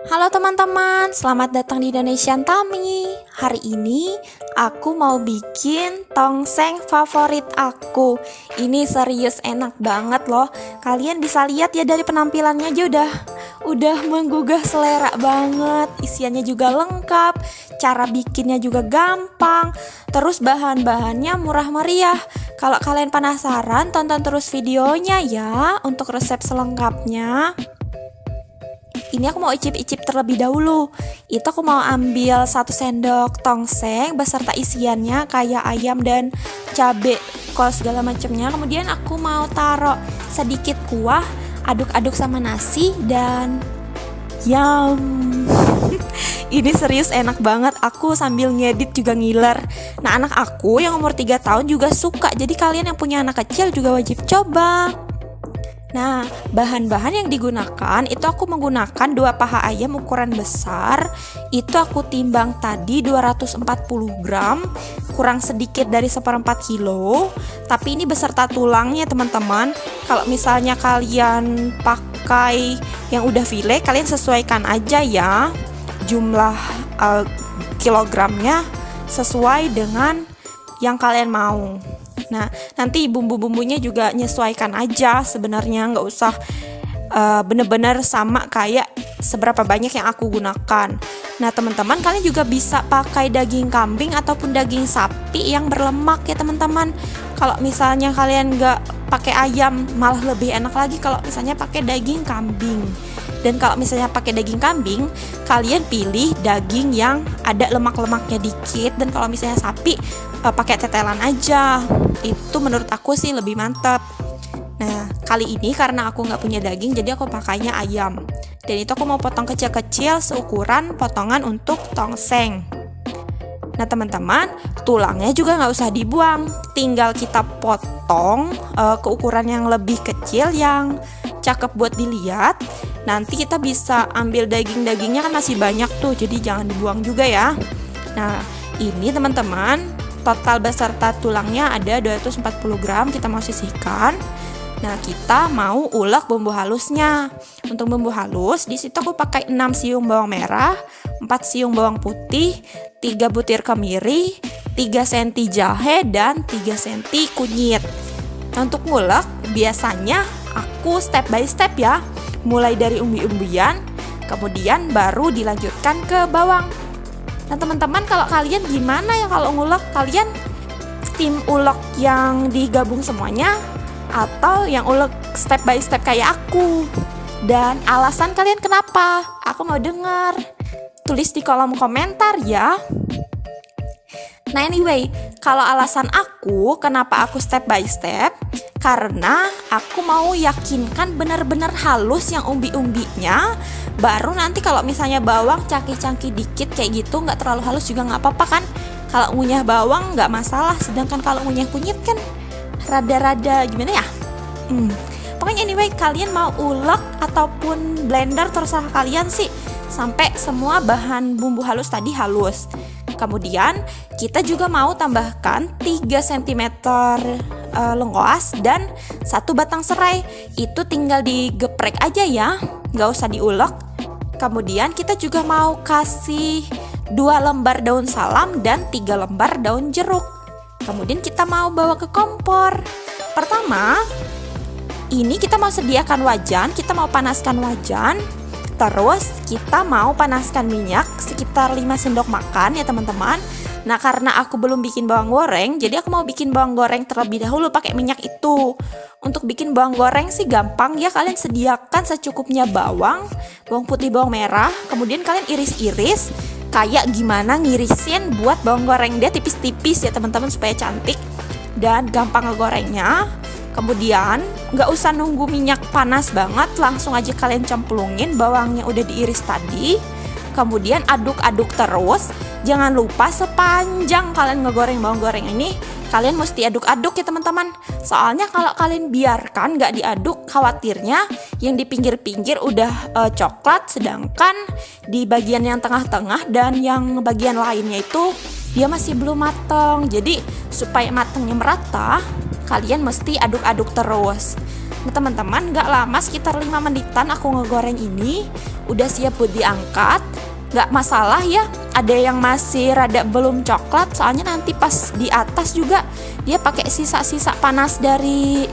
Halo teman-teman, selamat datang di Indonesian Tami. Hari ini aku mau bikin tongseng favorit aku. Ini serius enak banget loh. Kalian bisa lihat ya dari penampilannya aja udah menggugah selera banget. Isiannya juga lengkap, cara bikinnya juga gampang. Terus bahan-bahannya murah meriah. Kalau kalian penasaran, tonton terus videonya ya untuk resep selengkapnya. Ini aku mau icip-icip terlebih dahulu. Itu aku mau ambil 1 sendok tongseng beserta isiannya kayak ayam dan cabe, kol segala macamnya. Kemudian aku mau taruh sedikit kuah, aduk-aduk sama nasi dan yum. Ini serius enak banget. Aku sambil ngedit juga ngiler. Nah, anak aku yang umur 3 tahun juga suka. Jadi kalian yang punya anak kecil juga wajib coba. Nah, bahan-bahan yang digunakan itu aku menggunakan 2 paha ayam ukuran besar. Itu aku timbang tadi 240 gram, kurang sedikit dari 1/4 kilo. Tapi ini beserta tulangnya teman-teman. Kalau misalnya kalian pakai yang udah file, kalian sesuaikan aja ya jumlah kilogramnya sesuai dengan yang kalian mau. Nah, nanti bumbu-bumbunya juga nyesuaikan aja sebenarnya, nggak usah bener-bener sama kayak seberapa banyak yang aku gunakan. Nah, teman-teman, kalian juga bisa pakai daging kambing ataupun daging sapi yang berlemak ya teman-teman. Kalau misalnya kalian nggak pakai ayam, malah lebih enak lagi kalau misalnya pakai daging kambing. Dan kalau misalnya pakai daging kambing, kalian pilih daging yang ada lemak-lemaknya dikit. Dan kalau misalnya sapi, pakai tetelan aja. Itu menurut aku sih lebih mantap. Nah, kali ini karena aku nggak punya daging, jadi aku pakainya ayam. Dan itu aku mau potong kecil-kecil seukuran potongan untuk tongseng. Nah teman-teman, tulangnya juga nggak usah dibuang. Tinggal kita potong ke ukuran yang lebih kecil, yang cakep buat dilihat. Nanti kita bisa ambil daging-dagingnya, kan masih banyak tuh, jadi jangan dibuang juga ya. Nah, ini teman-teman, total beserta tulangnya ada 240 gram, kita mau sisihkan. Nah, kita mau ulek bumbu halusnya. Untuk bumbu halus, di situ aku pakai 6 siung bawang merah, 4 siung bawang putih, 3 butir kemiri, 3 cm jahe, dan 3 cm kunyit. Nah, untuk ngulek, biasanya aku step by step ya. Mulai dari umbi-umbian, kemudian baru dilanjutkan ke bawang. Nah teman-teman, kalau kalian gimana ya kalau ngulek? Kalian tim ulek yang digabung semuanya atau yang ulek step by step kayak aku? Dan alasan kalian kenapa? Aku mau dengar. Tulis di kolom komentar ya. Nah anyway, kalau alasan aku kenapa aku step by step, karena aku mau yakinkan benar-benar halus yang umbi-umbinya. Baru nanti kalau misalnya bawang cangkih-cangkih dikit kayak gitu, nggak terlalu halus juga nggak apa-apa kan. Kalau ngunyah bawang nggak masalah, sedangkan kalau ngunyah kunyit kan rada-rada gimana ya. Pokoknya anyway, kalian mau ulek ataupun blender terserah kalian sih, sampai semua bahan bumbu halus tadi halus. Kemudian kita juga mau tambahkan 3 cm lengkuas dan 1 batang serai. Itu tinggal digeprek aja ya, nggak usah diulek. Kemudian kita juga mau kasih 2 lembar daun salam dan 3 lembar daun jeruk. Kemudian kita mau bawa ke kompor. Pertama, ini kita mau sediakan wajan, kita mau panaskan wajan. Terus kita mau panaskan minyak sekitar 5 sendok makan ya teman-teman. Nah karena aku belum bikin bawang goreng, jadi aku mau bikin bawang goreng terlebih dahulu pakai minyak itu. Untuk bikin bawang goreng sih gampang ya, kalian sediakan secukupnya bawang putih, bawang merah. Kemudian kalian iris-iris kayak gimana ngirisin buat bawang goreng dia tipis-tipis ya teman-teman, supaya cantik dan gampang ngegorengnya. Kemudian nggak usah nunggu minyak panas banget, langsung aja kalian cemplungin bawang yang udah diiris tadi. Kemudian aduk-aduk terus. Jangan lupa sepanjang kalian ngegoreng bawang goreng ini, kalian mesti aduk-aduk ya teman-teman. Soalnya kalau kalian biarkan nggak diaduk, khawatirnya yang di pinggir-pinggir udah coklat, sedangkan di bagian yang tengah-tengah dan yang bagian lainnya itu dia masih belum matang. Jadi supaya matangnya merata, kalian mesti aduk-aduk terus. Nah teman-teman, gak lama, sekitar 5 menitan aku ngegoreng ini, udah siap buat diangkat. Gak masalah ya, ada yang masih rada belum coklat, soalnya nanti pas di atas juga dia pakai sisa-sisa panas dari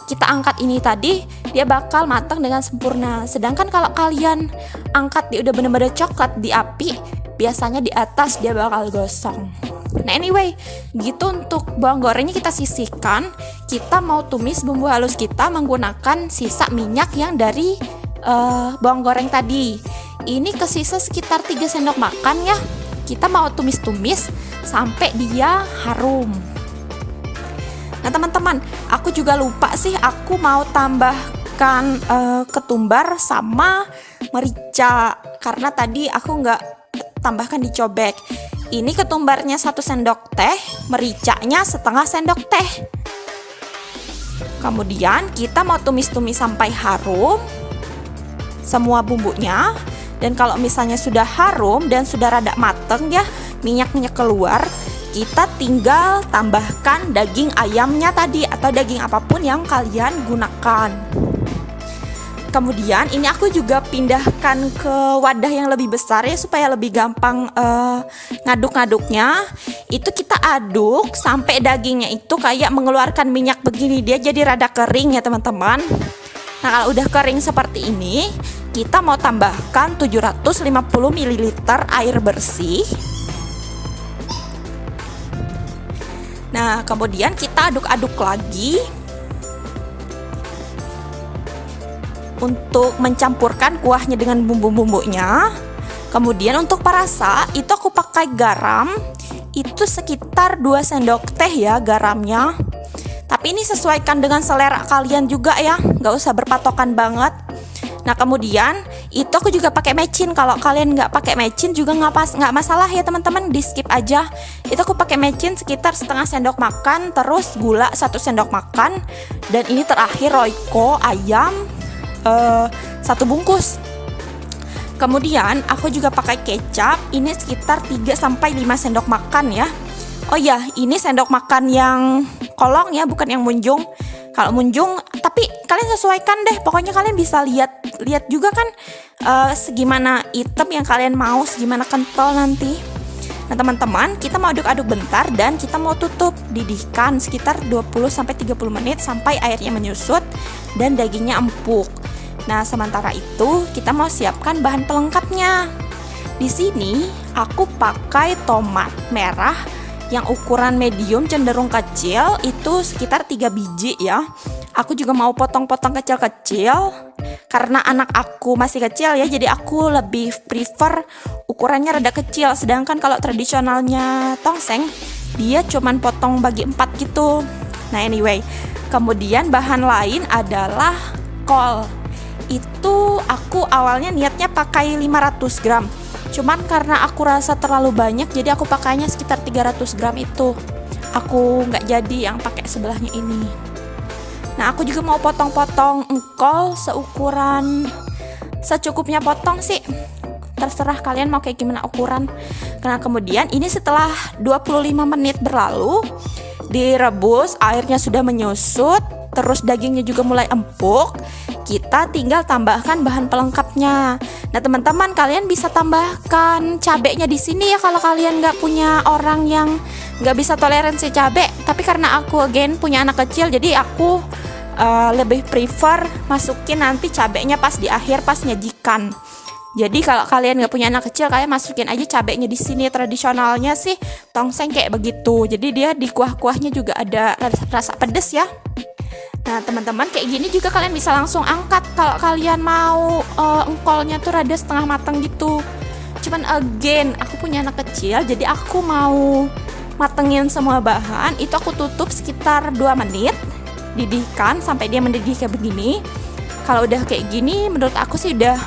kita angkat ini tadi, dia bakal matang dengan sempurna. Sedangkan kalau kalian angkat dia udah bener-bener coklat di api, biasanya di atas dia bakal gosong. Nah anyway, gitu untuk bawang gorengnya kita sisihkan. Kita mau tumis bumbu halus kita menggunakan sisa minyak yang dari bawang goreng tadi. Ini kesisa sekitar 3 sendok makan ya. Kita mau tumis-tumis sampai dia harum. Nah teman-teman, aku juga lupa sih, aku mau tambahkan ketumbar sama merica, karena tadi aku nggak tambahkan di cobek. Ini ketumbarnya 1 sendok teh, mericanya setengah sendok teh. Kemudian kita mau tumis-tumis sampai harum semua bumbunya. Dan kalau misalnya sudah harum dan sudah rada mateng ya, minyaknya keluar, kita tinggal tambahkan daging ayamnya tadi atau daging apapun yang kalian gunakan. Kemudian ini aku juga pindahkan ke wadah yang lebih besar ya, supaya lebih gampang ngaduk-ngaduknya. Itu kita aduk sampai dagingnya itu kayak mengeluarkan minyak begini, dia jadi rada kering ya teman-teman. Nah kalau udah kering seperti ini, kita mau tambahkan 750 ml air bersih. Nah kemudian kita aduk-aduk lagi untuk mencampurkan kuahnya dengan bumbu-bumbunya. Kemudian untuk perasa itu aku pakai garam, itu sekitar 2 sendok teh ya garamnya. Tapi ini sesuaikan dengan selera kalian juga ya, nggak usah berpatokan banget. Nah kemudian itu aku juga pakai mecin. Kalau kalian nggak pakai mecin juga nggak masalah ya teman-teman, di skip aja. Itu aku pakai mecin sekitar setengah sendok makan, terus gula 1 sendok makan, dan ini terakhir Royco ayam 1 bungkus. Kemudian aku juga pakai kecap, ini sekitar 3-5 sendok makan ya. Oh ya, ini sendok makan yang kolong ya, bukan yang munjung. Kalau munjung, tapi kalian sesuaikan deh. Pokoknya kalian bisa lihat juga kan segimana hitam yang kalian mau, segimana kental nanti. Nah teman-teman, kita mau aduk-aduk bentar dan kita mau tutup, didihkan sekitar 20-30 menit sampai airnya menyusut dan dagingnya empuk. Nah sementara itu kita mau siapkan bahan pelengkapnya. Di sini aku pakai tomat merah yang ukuran medium cenderung kecil, itu sekitar 3 biji ya. Aku juga mau potong-potong kecil-kecil karena anak aku masih kecil ya, jadi aku lebih prefer ukurannya rada kecil. Sedangkan kalau tradisionalnya tongseng, dia cuman potong bagi 4 gitu. Nah anyway, kemudian bahan lain adalah kol. Itu aku awalnya niatnya pakai 500 gram. Cuman karena aku rasa terlalu banyak, jadi aku pakainya sekitar 300 gram itu. Aku nggak jadi yang pakai sebelahnya ini. Nah aku juga mau potong-potong engkol seukuran secukupnya potong sih. Terserah kalian mau kayak gimana ukuran. Karena kemudian ini setelah 25 menit berlalu, direbus, airnya sudah menyusut, terus dagingnya juga mulai empuk. Kita tinggal tambahkan bahan pelengkapnya. Nah teman-teman, kalian bisa tambahkan cabenya di sini ya kalau kalian nggak punya orang yang nggak bisa toleransi cabe. Tapi karena aku punya anak kecil, jadi aku lebih prefer masukin nanti cabenya pas di akhir, pas nyajikan. Jadi kalau kalian nggak punya anak kecil, kalian masukin aja cabenya di sini. Tradisionalnya sih tongseng kayak begitu. Jadi dia di kuah-kuahnya juga ada rasa pedes ya. Nah teman-teman, kayak gini juga kalian bisa langsung angkat kalau kalian mau engkolnya tuh rada setengah matang gitu. Cuman aku punya anak kecil, jadi aku mau matengin semua bahan. Itu aku tutup sekitar 2 menit, didihkan sampai dia mendidih kayak begini. Kalau udah kayak gini, menurut aku sih udah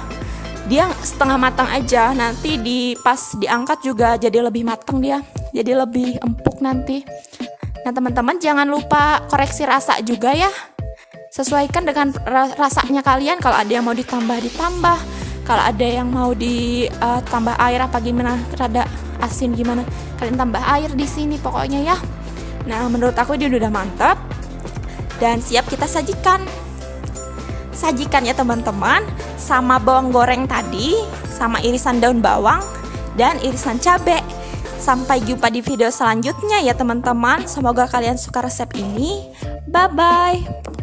dia setengah matang aja. Nanti pas diangkat juga jadi lebih matang dia, jadi lebih empuk nanti. Nah teman-teman, jangan lupa koreksi rasa juga ya. Sesuaikan dengan rasanya kalian. Kalau ada yang mau ditambah, kalau ada yang mau ditambah air apa gimana, rada asin gimana, kalian tambah air di sini pokoknya ya. Nah, menurut aku dia udah mantap dan siap kita sajikan. Sajikan ya teman-teman, sama bawang goreng tadi, sama irisan daun bawang dan irisan cabai. Sampai jumpa di video selanjutnya ya teman-teman. Semoga kalian suka resep ini. Bye-bye.